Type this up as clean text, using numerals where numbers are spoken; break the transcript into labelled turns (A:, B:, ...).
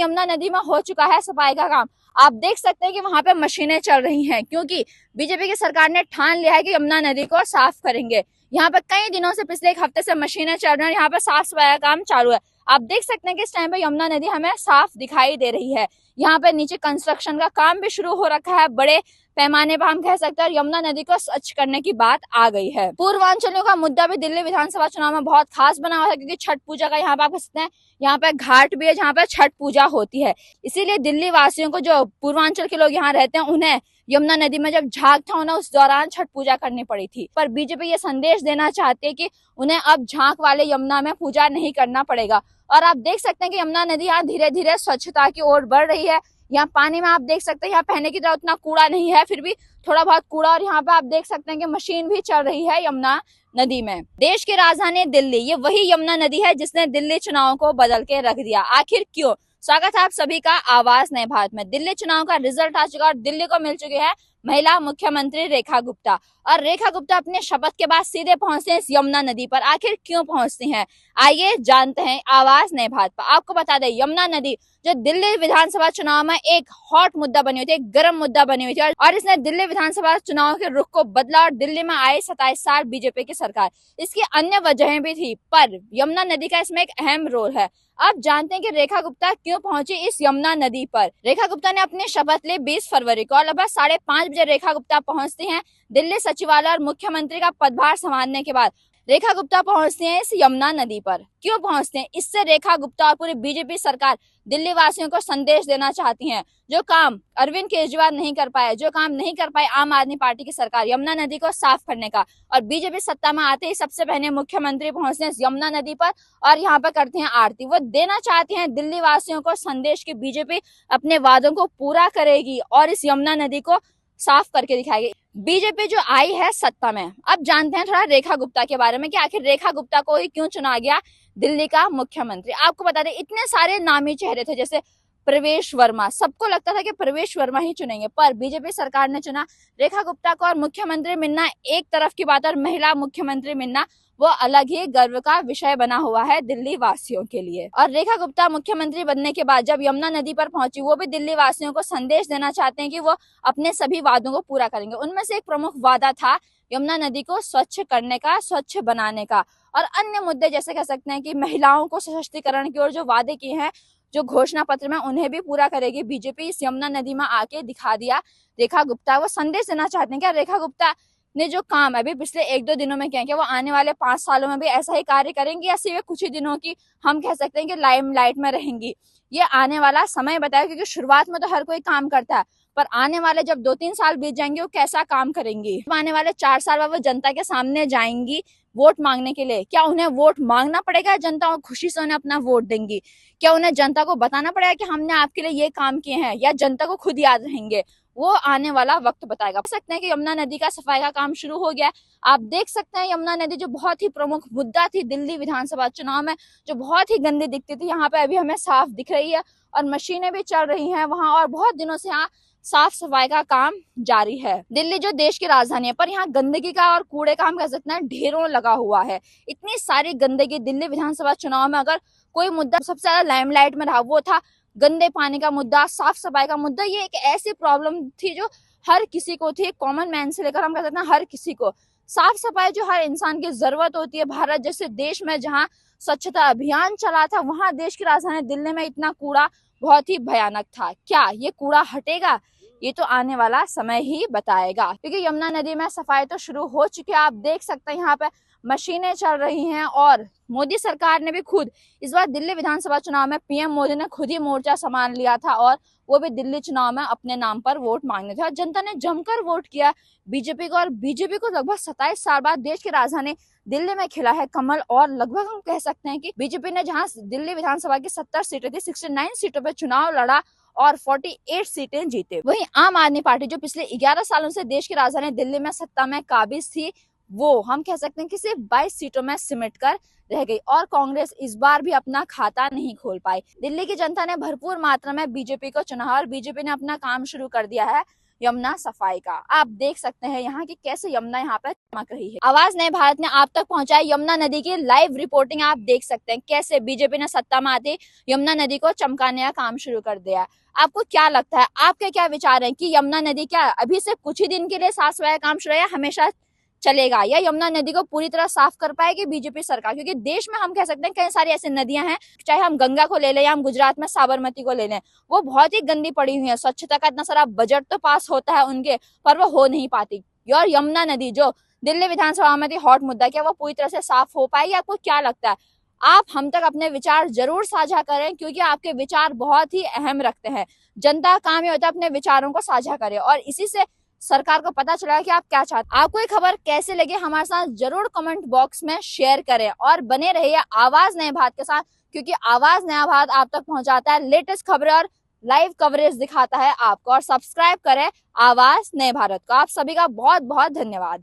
A: यमुना नदी में हो चुका है सफाई का काम। आप देख सकते हैं कि वहां पे मशीनें चल रही हैं, क्योंकि बीजेपी की सरकार ने ठान लिया है कि यमुना नदी को साफ करेंगे। यहाँ पे कई दिनों से, पिछले एक हफ्ते से मशीनें चल रही हैं, यहाँ पे साफ सफाई का काम चालू है। आप देख सकते हैं कि इस टाइम पे यमुना नदी हमें साफ दिखाई दे रही है। यहाँ पे नीचे कंस्ट्रक्शन का काम भी शुरू हो रखा है, बड़े पैमाने पर हम कह सकते हैं, और यमुना नदी को स्वच्छ करने की बात आ गई है। पूर्वांचलियों का मुद्दा भी दिल्ली विधानसभा चुनाव में बहुत खास बना हुआ है, क्योंकि छठ पूजा का यहाँ पे आप कह सकते हैं, यहाँ पे घाट भी है जहाँ पे छठ पूजा होती है। इसीलिए दिल्ली वासियों को, जो पूर्वांचल के लोग यहाँ रहते हैं, उन्हें यमुना नदी में जब झाग था उन्हें उस दौरान छठ पूजा करनी पड़ी थी। पर बीजेपी ये संदेश देना चाहती है कि उन्हें अब झांक वाले यमुना में पूजा नहीं करना पड़ेगा। और आप देख सकते हैं कि यमुना नदी यहाँ धीरे धीरे स्वच्छता की ओर बढ़ रही है। यहाँ पानी में आप देख सकते हैं, यहाँ पहले की तरह उतना कूड़ा नहीं है, फिर भी थोड़ा बहुत कूड़ा। और यहाँ पे आप देख सकते हैं कि मशीन भी चल रही है यमुना नदी में। देश की राजधानी दिल्ली, ये वही यमुना नदी है जिसने दिल्ली चुनाव को बदल के रख दिया। आखिर क्यों? स्वागत है आप सभी का आवाज नए भारत में। दिल्ली चुनाव का रिजल्ट आ चुका और दिल्ली को मिल चुकी है महिला मुख्यमंत्री रेखा गुप्ता। और रेखा गुप्ता अपने शपथ के बाद सीधे पहुंचते हैं इस यमुना नदी पर। आखिर क्यों पहुंचती हैं, आइए जानते हैं आवाज नए भारत पर। आपको बता दें, यमुना नदी जो दिल्ली विधानसभा चुनाव में एक हॉट मुद्दा बनी हुई थी, एक गर्म मुद्दा बनी हुई थी, और इसने दिल्ली विधानसभा चुनाव के रुख को बदला। और दिल्ली में आए 27 साल बीजेपी की सरकार, इसकी अन्य वजहें भी थी, पर यमुना नदी का इसमें एक अहम रोल है। अब जानते हैं कि रेखा गुप्ता क्यों पहुंची इस यमुना नदी पर। रेखा गुप्ता ने अपनी शपथ ली 20 फरवरी को, और लगभग 5:30 बजे रेखा गुप्ता पहुंचती हैं दिल्ली सचिवालय और मुख्यमंत्री का पदभार संभालने के बाद। रेखा गुप्ता पहुंचती हैं इस यमुना नदी पर। क्यों पहुंचते हैं? इससे रेखा गुप्ता और पूरी बीजेपी सरकार दिल्ली वासियों को संदेश देना चाहती हैं, जो काम अरविंद केजरीवाल नहीं कर पाए, जो काम नहीं कर पाए आम आदमी पार्टी की सरकार, यमुना नदी को साफ करने का। और बीजेपी सत्ता में आते ही सबसे पहले मुख्यमंत्री पहुंचते हैं इस यमुना नदी पर और यहाँ पर करते हैं आरती। वो देना चाहती हैं दिल्ली वासियों को संदेश कि बीजेपी अपने वादों को पूरा करेगी और इस यमुना नदी को साफ करके दिखाएगी। बीजेपी जो आई है सत्ता में। अब जानते हैं थोड़ा रेखा गुप्ता के बारे में कि आखिर रेखा गुप्ता को ही क्यों चुना गया दिल्ली का मुख्यमंत्री। आपको बता दें, इतने सारे नामी चेहरे थे, जैसे प्रवेश वर्मा, सबको लगता था कि प्रवेश वर्मा ही चुनेंगे, पर बीजेपी सरकार ने चुना रेखा गुप्ता को। और मुख्यमंत्री मिलना एक तरफ की बात, और महिला मुख्यमंत्री मिलना वो अलग ही गर्व का विषय बना हुआ है दिल्ली वासियों के लिए। और रेखा गुप्ता मुख्यमंत्री बनने के बाद जब यमुना नदी पर पहुंची, वो भी दिल्ली वासियों को संदेश देना चाहते हैं कि वो अपने सभी वादों को पूरा करेंगे। उनमें से एक प्रमुख वादा था यमुना नदी को स्वच्छ करने का, स्वच्छ बनाने का, और अन्य मुद्दे जैसे कह सकते हैं कि महिलाओं को सशक्तिकरण की ओर जो वादे किए हैं, जो घोषणा पत्र में, उन्हें भी पूरा करेगी बीजेपी। इस यमुना नदी में आके दिखा दिया रेखा गुप्ता। वो संदेश देना चाहते हैं कि रेखा गुप्ता ने जो काम अभी पिछले 1-2 दिनों में किया, वो आने वाले 5 सालों में भी ऐसा ही कार्य करेंगी, या सिर्फ कुछ ही दिनों की हम कह सकते हैं कि लाइमलाइट में रहेंगी। ये आने वाला समय बताएगा, क्योंकि शुरुआत में तो हर कोई काम करता है, पर आने वाले जब 2-3 साल बीत जाएंगे, वो कैसा काम करेंगी। आने वाले 4 साल बाद वो जनता के सामने जाएंगी वोट मांगने के लिए। क्या उन्हें वोट मांगना पड़ेगा, जनता को खुशी से उन्हें अपना वोट देंगी? क्या उन्हें जनता को बताना पड़ेगा कि हमने आपके लिए ये काम किए हैं, या जनता को खुद याद रहेंगे? वो आने वाला वक्त बताएगा। देख सकते हैं कि यमुना नदी का सफाई का काम शुरू हो गया है। आप देख सकते हैं यमुना नदी जो बहुत ही प्रमुख मुद्दा थी दिल्ली विधानसभा चुनाव में, जो बहुत ही गंदी दिखती थी, यहाँ पे अभी हमें साफ दिख रही है और मशीनें भी चल रही हैं वहां, और बहुत दिनों से यहाँ साफ सफाई का काम जारी है। दिल्ली जो देश की राजधानी है, पर यहाँ गंदगी का और कूड़े का हम कह सकते हैं ढेरों लगा हुआ है। इतनी सारी गंदगी दिल्ली विधानसभा चुनाव में, अगर कोई मुद्दा सबसे ज्यादा लाइमलाइट में रहा, वो था गंदे पानी का मुद्दा, साफ सफाई का मुद्दा। ये एक ऐसी प्रॉब्लम थी जो हर किसी को थी, कॉमन मैन से लेकर हम कह सकते हैं हर किसी को। साफ सफाई जो हर इंसान की जरूरत होती है। भारत जैसे देश में जहाँ स्वच्छता अभियान चला था, वहां देश की राजधानी दिल्ली में इतना कूड़ा बहुत ही भयानक था। क्या ये कूड़ा हटेगा? ये तो आने वाला समय ही बताएगा, क्योंकि यमुना नदी में सफाई तो शुरू हो चुकी है। आप देख सकते हैं यहाँ पे मशीनें चल रही हैं, और मोदी सरकार ने भी खुद इस बार दिल्ली विधानसभा चुनाव में पीएम मोदी ने खुद ही मोर्चा संभाल लिया था, और वो भी दिल्ली चुनाव में अपने नाम पर वोट मांगने थे। और जनता ने जमकर वोट किया बीजेपी को, और बीजेपी को लगभग 27 साल बाद देश की राजधानी दिल्ली में खिला है कमल। और लगभग हम कह सकते हैं कि बीजेपी ने जहां दिल्ली विधानसभा की 70 सीटें थी, 69 सीटों पर चुनाव लड़ा और 48 सीटें जीते। वहीं आम आदमी पार्टी जो पिछले 11 सालों से देश की राजधानी दिल्ली में सत्ता में काबिज थी, वो हम कह सकते हैं कि सिर्फ 22 सीटों में सिमट कर रह गई। और कांग्रेस इस बार भी अपना खाता नहीं खोल पाई। दिल्ली की जनता ने भरपूर मात्रा में बीजेपी को चुना और बीजेपी ने अपना काम शुरू कर दिया है यमुना सफाई का। आप देख सकते हैं यहाँ की कैसे यमुना यहाँ पर चमक रही है। आवाज नए भारत ने आप तक पहुंचाई यमुना नदी की लाइव रिपोर्टिंग। आप देख सकते हैं कैसे बीजेपी ने सत्ता में आते यमुना नदी को चमकाने का काम शुरू कर दिया। आपको क्या लगता है, आपके क्या विचार हैं कि यमुना नदी क्या अभी से कुछ ही दिन के लिए साफ सफाई का काम शुरू है या हमेशा चलेगा, या यमुना नदी को पूरी तरह साफ कर पाएगी बीजेपी सरकार? क्योंकि देश में हम कह सकते हैं कई सारी ऐसी नदियां हैं, चाहे हम गंगा को ले लें या हम गुजरात में साबरमती को ले लें, वो बहुत ही गंदी पड़ी हुई है। स्वच्छता का इतना सारा बजट तो पास होता है उनके, पर वो हो नहीं पाती। और यमुना नदी जो दिल्ली विधानसभा में थी हॉट मुद्दा, क्या वो पूरी तरह से साफ हो पाएगी? आपको क्या लगता है? आप हम तक अपने विचार जरूर साझा करें, क्योंकि आपके विचार बहुत ही अहम रखते हैं। जनता का काम ही होता है अपने विचारों को साझा करें, और इसी से सरकार को पता चला कि आप क्या चाहते हैं। आपको ये खबर कैसे लगी हमारे साथ जरूर कमेंट बॉक्स में शेयर करें, और बने रहिए आवाज नए भारत के साथ, क्योंकि आवाज नया भारत आप तक पहुंचाता है लेटेस्ट खबरें और लाइव कवरेज दिखाता है आपको। और सब्सक्राइब करें आवाज नए भारत को। आप सभी का बहुत बहुत धन्यवाद।